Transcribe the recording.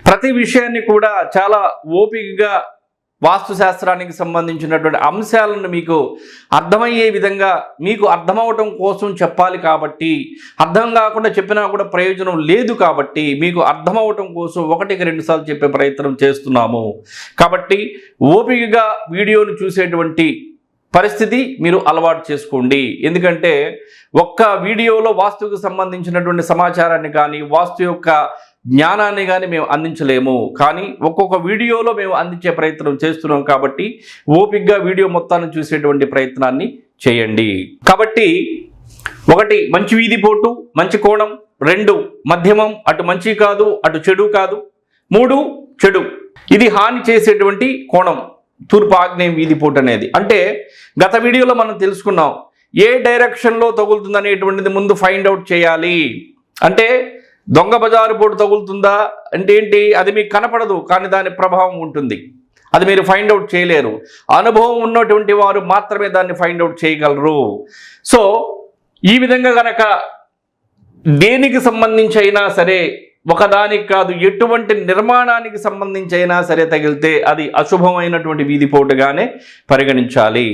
ప్రతి విషయాన్ని కూడా చాలా ఓపికగా వాస్తుశాస్త్రానికి సంబంధించినటువంటి అంశాలను మీకు అర్థమయ్యే విధంగా మీకు అర్థమవటం కోసం చెప్పాలి కాబట్టి, అర్థం కాకుండా చెప్పినా కూడా ప్రయోజనం లేదు కాబట్టి మీకు అర్థమవటం కోసం 1-2 సార్లు చెప్పే ప్రయత్నం చేస్తున్నాము. కాబట్టి ఓపికగా వీడియోను చూసేటువంటి పరిస్థితి మీరు అలవాటు చేసుకోండి. ఎందుకంటే ఒక్క వీడియోలో వాస్తుకు సంబంధించినటువంటి సమాచారాన్ని కానీ వాస్తు యొక్క జ్ఞానాన్ని కానీ మేము అందించలేము. కానీ ఒక్కొక్క వీడియోలో మేము అందించే ప్రయత్నం చేస్తున్నాం కాబట్టి ఓపికగా వీడియో మొత్తాన్ని చూసేటువంటి ప్రయత్నాన్ని చేయండి. కాబట్టి 1 మంచి వీధిపోటు మంచి కోణం, 2 మధ్యమం అటు మంచి కాదు అటు చెడు కాదు, 3 చెడు ఇది హాని చేసేటువంటి కోణం తూర్పు ఆగ్నేయం వీధిపోటు అనేది. అంటే గత వీడియోలో మనం తెలుసుకున్నాం ఏ డైరెక్షన్లో తగులుతుంది అనేటువంటిది ముందు ఫైండ్ అవుట్ చేయాలి. అంటే దొంగ బజారు పోటు తగులుతుందా అంటే ఏంటి, అది మీకు కనపడదు కానీ దాని ప్రభావం ఉంటుంది, అది మీరు ఫైండ్ అవుట్ చేయలేరు. అనుభవం ఉన్నటువంటి వారు మాత్రమే దాన్ని ఫైండ్ అవుట్ చేయగలరు. సో ఈ విధంగా గనక దేనికి సంబంధించి అయినా సరే, ఒకదానికి కాదు ఎటువంటి నిర్మాణానికి సంబంధించి అయినా సరే తగిలితే అది అశుభమైనటువంటి వీధిపోటుగానే పరిగణించాలి.